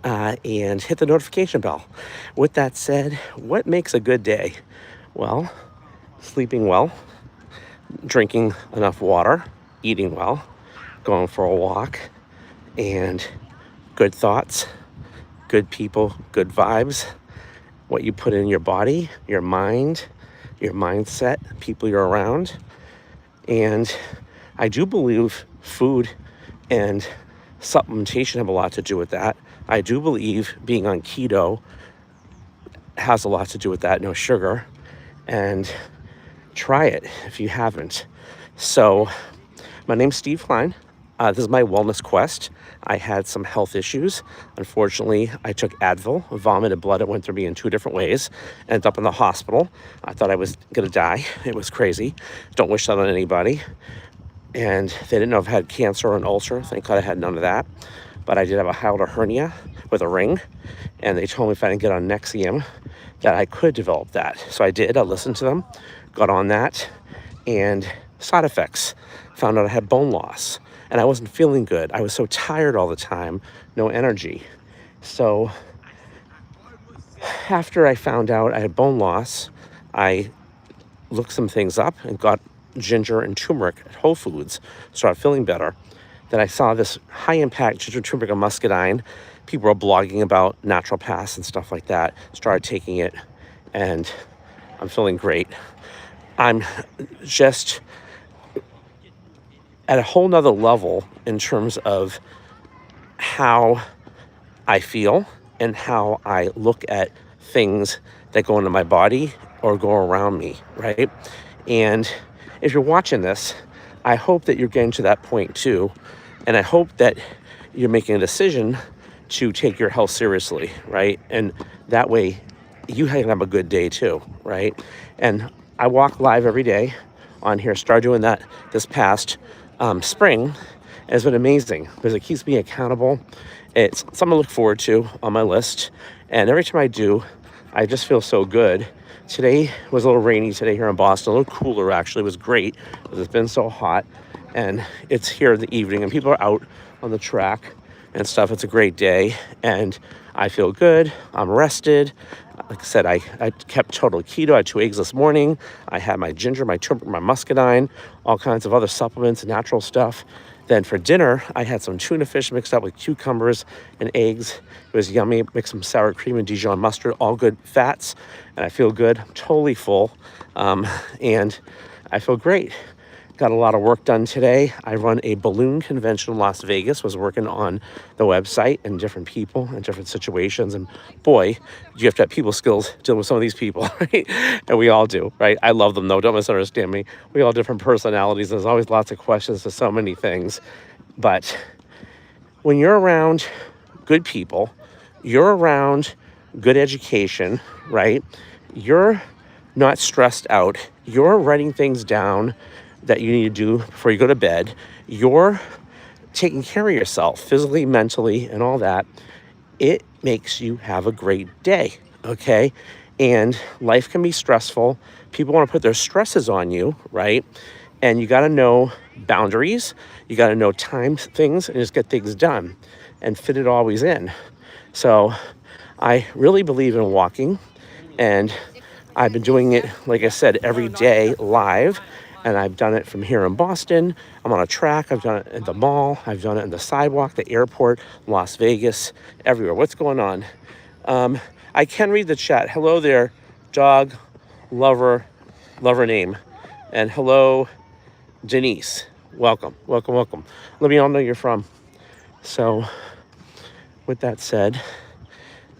and hit the notification bell. With that said, what makes a good day? Well, sleeping well, drinking enough water, eating well, going for a walk, and good thoughts, good people, good vibes, what you put in your body, your mind, your mindset, people you're around. And I do believe food and supplementation have a lot to do with that. I do believe being on keto has a lot to do with that, no sugar. And try it if you haven't. So, my name's Steve Klein. This is my wellness quest. I had some health issues. Unfortunately, I took Advil, vomited blood. It went through me in 2 different ways. Ended up in the hospital. I thought I was going to die. It was crazy. Don't wish that on anybody. And they didn't know if I had cancer or an ulcer. Thank God I had none of that. But I did have a hiatal hernia with a ring. And they told me if I didn't get on Nexium, that I could develop that. So I did. I listened to them, got on that, and side effects. Found out I had bone loss, and I wasn't feeling good. I was so tired all the time, no energy. So after I found out I had bone loss, I looked some things up and got ginger and turmeric at Whole Foods, started feeling better. Then I saw this high-impact ginger, turmeric, and muscadine. People were blogging about naturopaths and stuff like that. Started taking it, and I'm feeling great. I'm just at a whole nother level in terms of how I feel and how I look at things that go into my body or go around me, right? And if you're watching this, I hope that you're getting to that point too. And I hope that you're making a decision to take your health seriously, right? And that way you can have a good day too, right? And I walk live every day on here. Started doing that this past spring. And it's been amazing because it keeps me accountable. It's something to look forward to on my list. And every time I do, I just feel so good. Today was a little rainy today here in Boston, a little cooler actually. It was great because it's been so hot. And it's here in the evening and people are out on the track and stuff. It's a great day and I feel good. I'm rested. Like I said, I kept total keto. I had 2 eggs this morning. I had my ginger, my turmeric, my muscadine, all kinds of other supplements, natural stuff. Then for dinner, I had some tuna fish mixed up with cucumbers and eggs. It was yummy. Mixed some sour cream and Dijon mustard, all good fats. And I feel good. I'm totally full. And I feel great. Got a lot of work done today. I run a balloon convention in Las Vegas, was working on the website and different people and different situations. And boy, you have to have people skills dealing with some of these people, right? And we all do, right? I love them though, don't misunderstand me. We all have different personalities. There's always lots of questions to so many things. But when you're around good people, you're around good education, right? You're not stressed out. You're writing things down that you need to do before you go to bed. You're taking care of yourself physically, mentally, and all that. It makes you have a great day, okay? And life can be stressful. People want to put their stresses on you, right? And you got to know boundaries. You got to know time things and just get things done and fit it always in. So I really believe in walking, and I've been doing it, like I said, every day live. And I've done it from here in Boston. I'm on a track. I've done it at the mall. I've done it in the sidewalk, the airport, Las Vegas, everywhere. What's going on? I can read the chat. Hello there, dog lover name. And hello, Denise. Welcome. Let me all know you're from. So with that said,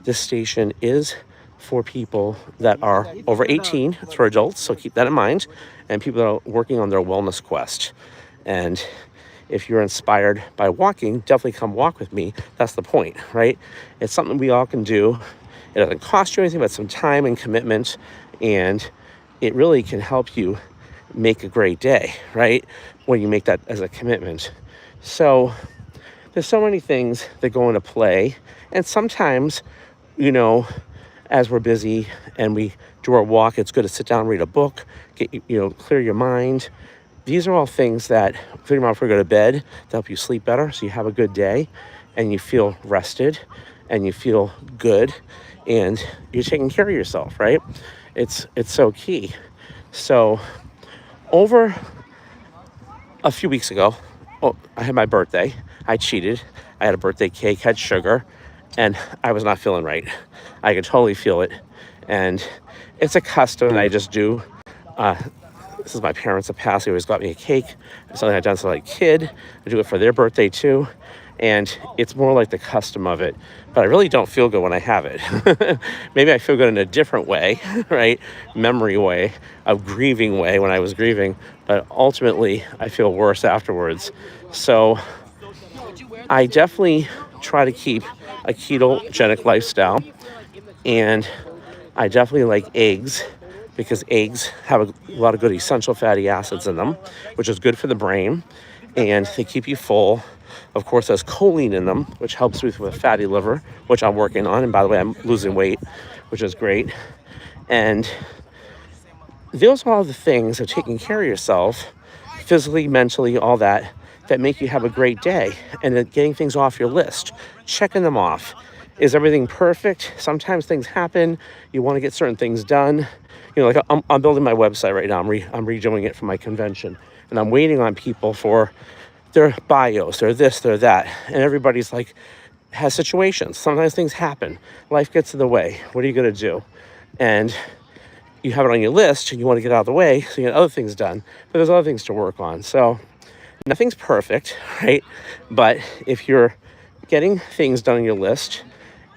this station is for people that are over 18. It's for adults, so keep that in mind. And people that are working on their wellness quest. And if you're inspired by walking, definitely come walk with me. That's the point, right? It's something we all can do. It doesn't cost you anything but some time and commitment. And it really can help you make a great day, right? When you make that as a commitment. So there's so many things that go into play. And sometimes, as we're busy and we do our walk, it's good to sit down, read a book, clear your mind. These are all things that clear your mind before you go to bed to help you sleep better so you have a good day. and you feel rested and you feel good and you're taking care of yourself, right? It's so key. So over a few weeks ago, I had my birthday. I cheated. I had a birthday cake, had sugar, and I was not feeling right. I could totally feel it. And it's a custom that I just do. This is my parents that passed. They always got me a cake. It's something I've done since I was a kid. I do it for their birthday too. And it's more like the custom of it. But I really don't feel good when I have it. Maybe I feel good in a different way, right? Memory way, a grieving way when I was grieving. But ultimately, I feel worse afterwards. So I definitely try to keep a ketogenic lifestyle. And I definitely like eggs because eggs have a lot of good essential fatty acids in them, which is good for the brain, and they keep you full. Of course, there's choline in them, which helps with fatty liver, which I'm working on. And by the way, I'm losing weight, which is great. And those are all the things of taking care of yourself, physically, mentally, all that, that make you have a great day. And then getting things off your list, checking them off. Is everything perfect? Sometimes things happen. You want to get certain things done. You know, like I'm building my website right now. I'm redoing it for my convention. And I'm waiting on people for their bios, their this, their that. And everybody's like, has situations. Sometimes things happen. Life gets in the way. What are you going to do? And you have it on your list and you want to get out of the way so you get other things done. But there's other things to work on. So nothing's perfect, right? But if you're getting things done on your list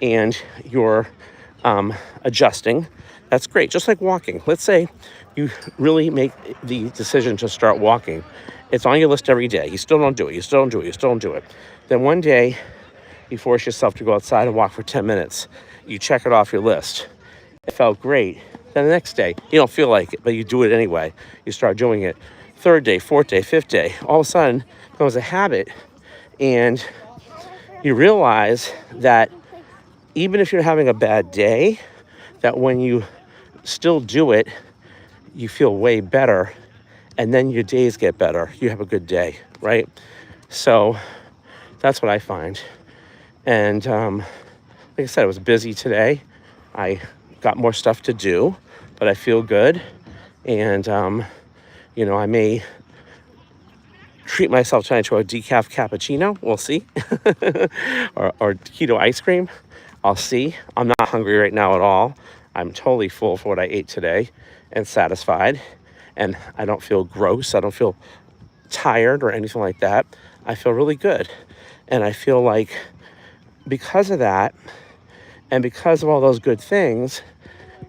and you're adjusting, that's great. Just like walking. Let's say you really make the decision to start walking. It's on your list every day. You still don't do it. You still don't do it. You still don't do it. Then one day you force yourself to go outside and walk for 10 minutes. You check it off your list. It felt great. Then the next day, you don't feel like it, but you do it anyway. You start doing it. Third day, fourth day, fifth day. All of a sudden, it becomes a habit. And you realize that even if you're having a bad day, that when you still do it, you feel way better. And then your days get better. You have a good day, right? So that's what I find. And like I said, it was busy today. I got more stuff to do, but I feel good. And, I may treat myself tonight to a decaf cappuccino. We'll see. or keto ice cream. I'll see. I'm not hungry right now at all. I'm totally full for what I ate today and satisfied. And I don't feel gross. I don't feel tired or anything like that. I feel really good. And I feel like because of that and because of all those good things,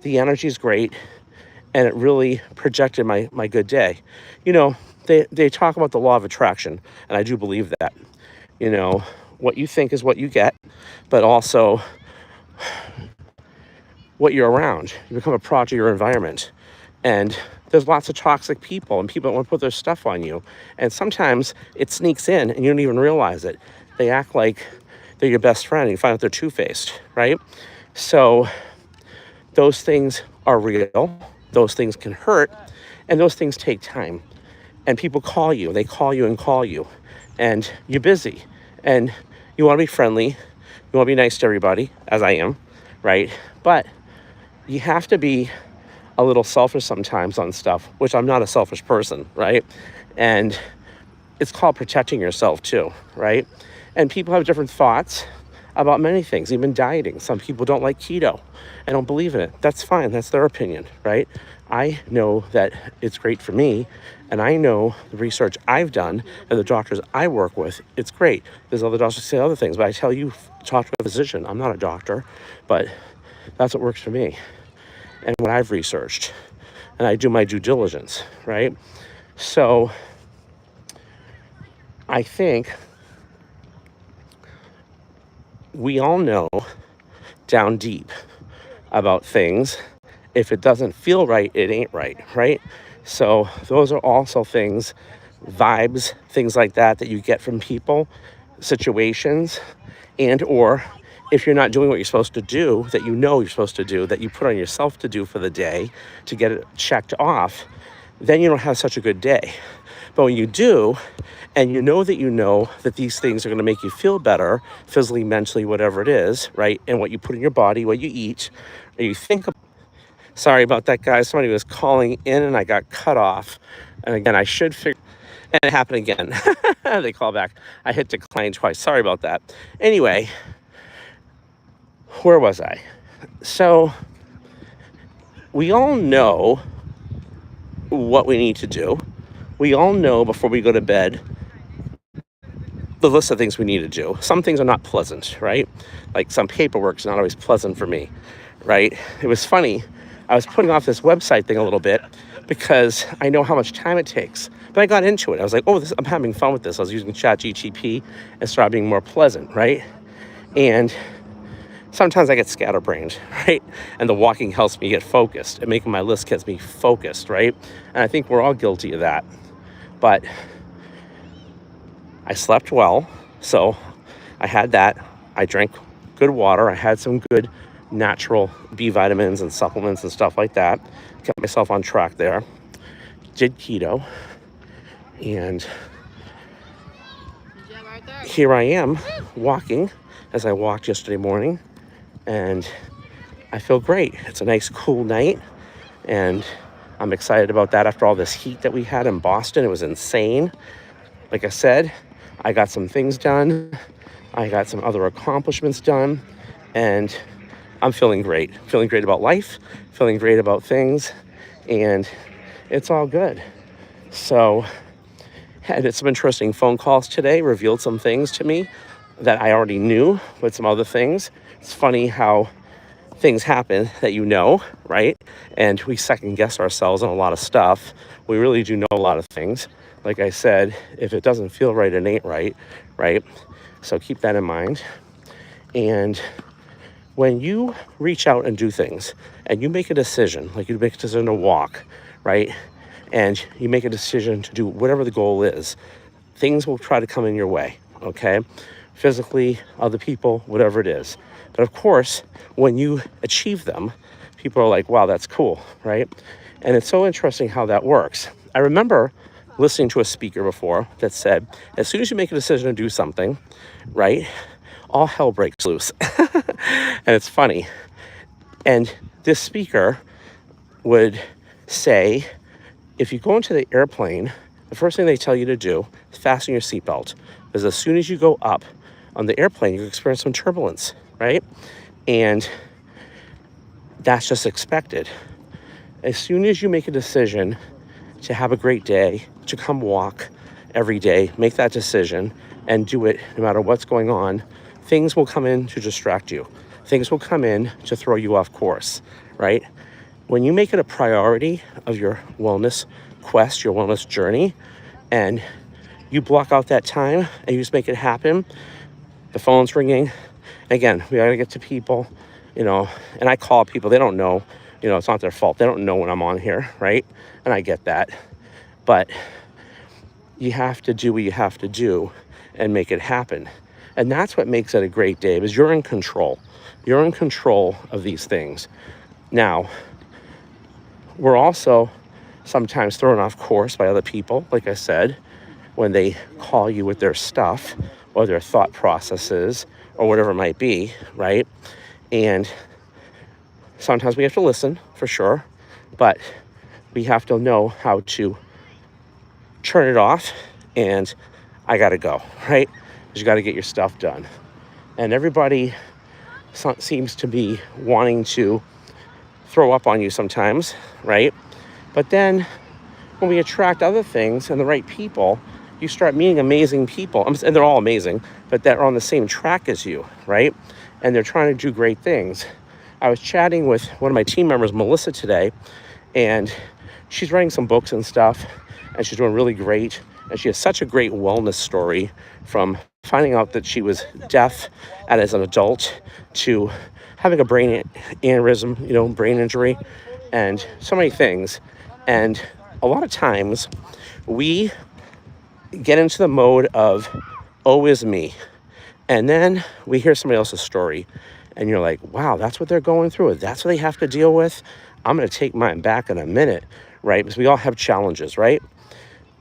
the energy is great. And it really projected my good day. You know, they talk about the law of attraction. And I do believe that. You know, what you think is what you get. But also what you're around. You become a product of your environment. And there's lots of toxic people and people that want to put their stuff on you. And sometimes it sneaks in and you don't even realize it. They act like they're your best friend and you find out they're two-faced, right? So those things are real. Those things can hurt. And those things take time. And people call you. They call you and call you. And you're busy. And you want to be friendly. You want to be nice to everybody, as I am, right? But you have to be a little selfish sometimes on stuff, which I'm not a selfish person, right? And it's called protecting yourself too, right? And people have different thoughts about many things, even dieting. Some people don't like keto and don't believe in it. That's fine. That's their opinion, right? I know that it's great for me, and I know the research I've done and the doctors I work with, it's great. There's other doctors who say other things, but I tell you, talk to a physician. I'm not a doctor, but that's what works for me and what I've researched. And I do my due diligence, right? So I think we all know down deep about things. If it doesn't feel right, it ain't right, right? So those are also things, vibes, things like that you get from people, situations, and or if you're not doing what you're supposed to do, that you know you're supposed to do, that you put on yourself to do for the day to get it checked off, then you don't have such a good day. But when you do, and you know that these things are going to make you feel better, physically, mentally, whatever it is, right? And what you put in your body, what you eat, and you think. Sorry about that, guys. Somebody was calling in and I got cut off. And again, I should figure, and it happened again. They call back. I hit decline twice. Sorry about that. Anyway, where was I? So we all know what we need to do. We all know before we go to bed the list of things we need to do. Some things are not pleasant, right? Like some paperwork's not always pleasant for me, right? It was funny. I was putting off this website thing a little bit because I know how much time it takes. But I got into it. I was like, oh, I'm having fun with this. I was using ChatGPT and started being more pleasant, right? And sometimes I get scatterbrained, right? And the walking helps me get focused, and making my list gets me focused, right? And I think we're all guilty of that. But I slept well, so I had that. I drank good water. I had some good natural B vitamins and supplements and stuff like that. Kept myself on track there. Did keto. And here I am walking as I walked yesterday morning. And I feel great. It's a nice cool night. And I'm excited about that after all this heat that we had in Boston. It was insane. Like I said, I got some things done. I got some other accomplishments done. And I'm feeling great. Feeling great about life. Feeling great about things. And it's all good. So, had some interesting phone calls today. Revealed some things to me that I already knew, but some other things. It's funny how things happen that you know, right? And we second guess ourselves on a lot of stuff. We really do know a lot of things. Like I said, if it doesn't feel right, it ain't right, right? So keep that in mind. And when you reach out and do things and you make a decision, like you make a decision to walk, right? And you make a decision to do whatever the goal is, things will try to come in your way, okay? Physically, other people, whatever it is. But of course, when you achieve them, people are like, wow, that's cool, right? And it's so interesting how that works. I remember listening to a speaker before that said, as soon as you make a decision to do something, right, all hell breaks loose. And it's funny. And this speaker would say, if you go into the airplane, the first thing they tell you to do is fasten your seatbelt. Because as soon as you go up on the airplane, you experience some turbulence, right? And that's just expected. As soon as you make a decision to have a great day, to come walk every day, make that decision and do it no matter what's going on, things will come in to distract you. Things will come in to throw you off course, right? When you make it a priority of your wellness quest, your wellness journey, and you block out that time and you just make it happen, the phone's ringing. Again, we gotta get to people, and I call people, they don't know, it's not their fault. They don't know when I'm on here, right? And I get that. But you have to do what you have to do and make it happen. And that's what makes it a great day, because you're in control. You're in control of these things. Now, we're also sometimes thrown off course by other people, like I said, when they call you with their stuff or their thought processes or whatever it might be, right? And sometimes we have to listen, for sure, but we have to know how to turn it off and I gotta go, right? Because you gotta get your stuff done. And everybody seems to be wanting to throw up on you sometimes, right? But then when we attract other things and the right people, you start meeting amazing people, and they're all amazing, but that are on the same track as you, right? And they're trying to do great things. I was chatting with one of my team members, Melissa, today, and she's writing some books and stuff, and she's doing really great. And she has such a great wellness story, from finding out that she was deaf as an adult to having a brain aneurysm, brain injury, and so many things. And a lot of times we get into the mode of, oh, is me. And then we hear somebody else's story and you're like, wow, that's what they're going through. That's what they have to deal with. I'm going to take mine back in a minute, right? Because we all have challenges, right?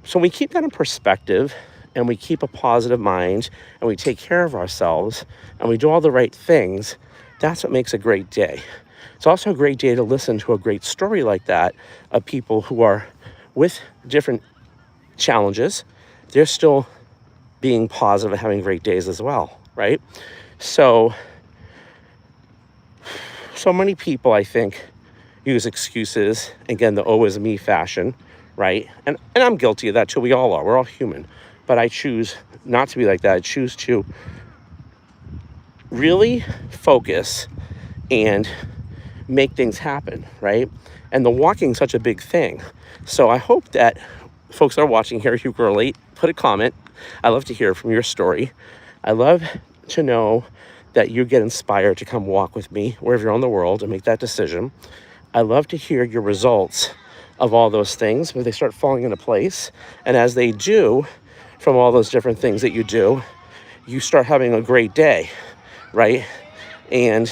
So we keep that in perspective and we keep a positive mind and we take care of ourselves and we do all the right things. That's what makes a great day. It's also a great day to listen to a great story like that of people who are with different challenges. They're still being positive and having great days as well, right? So many people, I think, use excuses, again, the "oh is me" fashion, right? And I'm guilty of that too. We all are. We're all human. But I choose not to be like that. I choose to really focus and make things happen, right? And the walking's such a big thing. So I hope that folks that are watching here, you can relate, put a comment. I love to hear from your story. I love to know that you get inspired to come walk with me wherever you're in the world and make that decision. I love to hear your results of all those things when they start falling into place. And as they do, from all those different things that you do, you start having a great day, right? And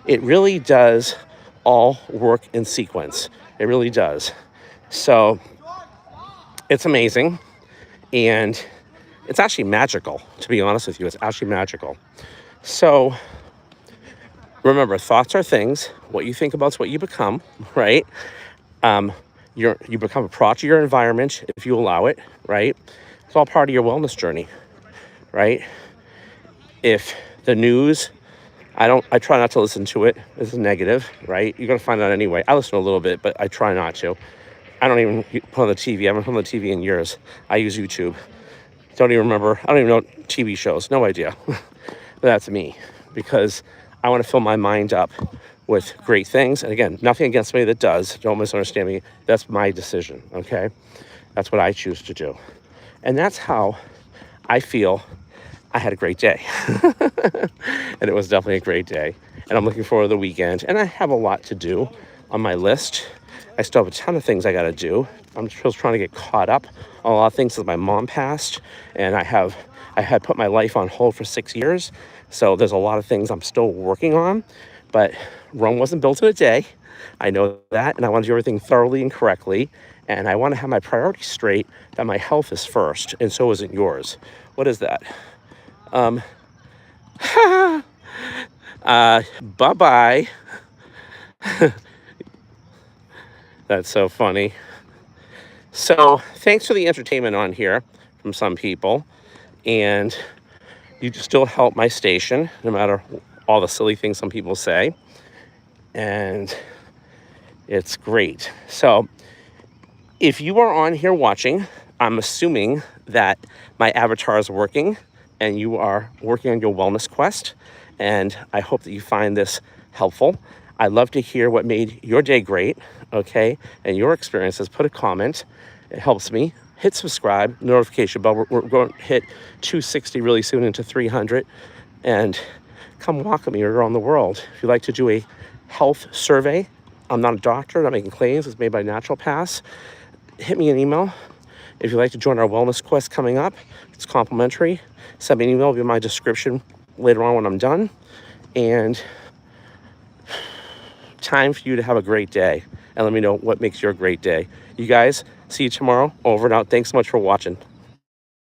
it really does all work in sequence. It really does. So it's amazing. And it's actually magical, to be honest with you. It's actually magical. So remember, thoughts are things. What you think about is what you become, right? You become a product of your environment if you allow it, right? It's all part of your wellness journey, right? If the news, I try not to listen to it. It's negative, right? You're going to find out anyway. I listen to a little bit, but I try not to. I don't even put on the TV. I haven't put on the TV in years. I use YouTube. Don't even remember. I don't even know TV shows. No idea. That's me, because I want to fill my mind up with great things. And again, nothing against me that does. Don't misunderstand me. That's my decision, okay? That's what I choose to do. And that's how I feel I had a great day. And it was definitely a great day. And I'm looking forward to the weekend. And I have a lot to do on my list. I still have a ton of things I got to do. I'm still trying to get caught up on a lot of things since my mom passed. And I had put my life on hold for 6 years. So there's a lot of things I'm still working on. But Rome wasn't built in a day. I know that. And I want to do everything thoroughly and correctly. And I want to have my priorities straight, that my health is first. And so isn't yours. What is that? Bye-bye. That's so funny. So thanks for the entertainment on here from some people. And you still help my station, no matter all the silly things some people say. And it's great. So if you are on here watching, I'm assuming that my avatar is working and you are working on your wellness quest. And I hope that you find this helpful. I'd love to hear what made your day great, okay? And your experiences. Put a comment. It helps me. Hit subscribe, notification bell. We're going to hit 260 really soon, into 300. And come walk with me around the world. If you'd like to do a health survey, I'm not a doctor, I'm not making claims. It's made by Natural Pass. Hit me an email. If you'd like to join our wellness quest coming up, it's complimentary. Send me an email. It'll be in my description later on when I'm done. And time for you to have a great day. And let me know what makes your great day. You guys, see you tomorrow. Over and out. Thanks so much for watching.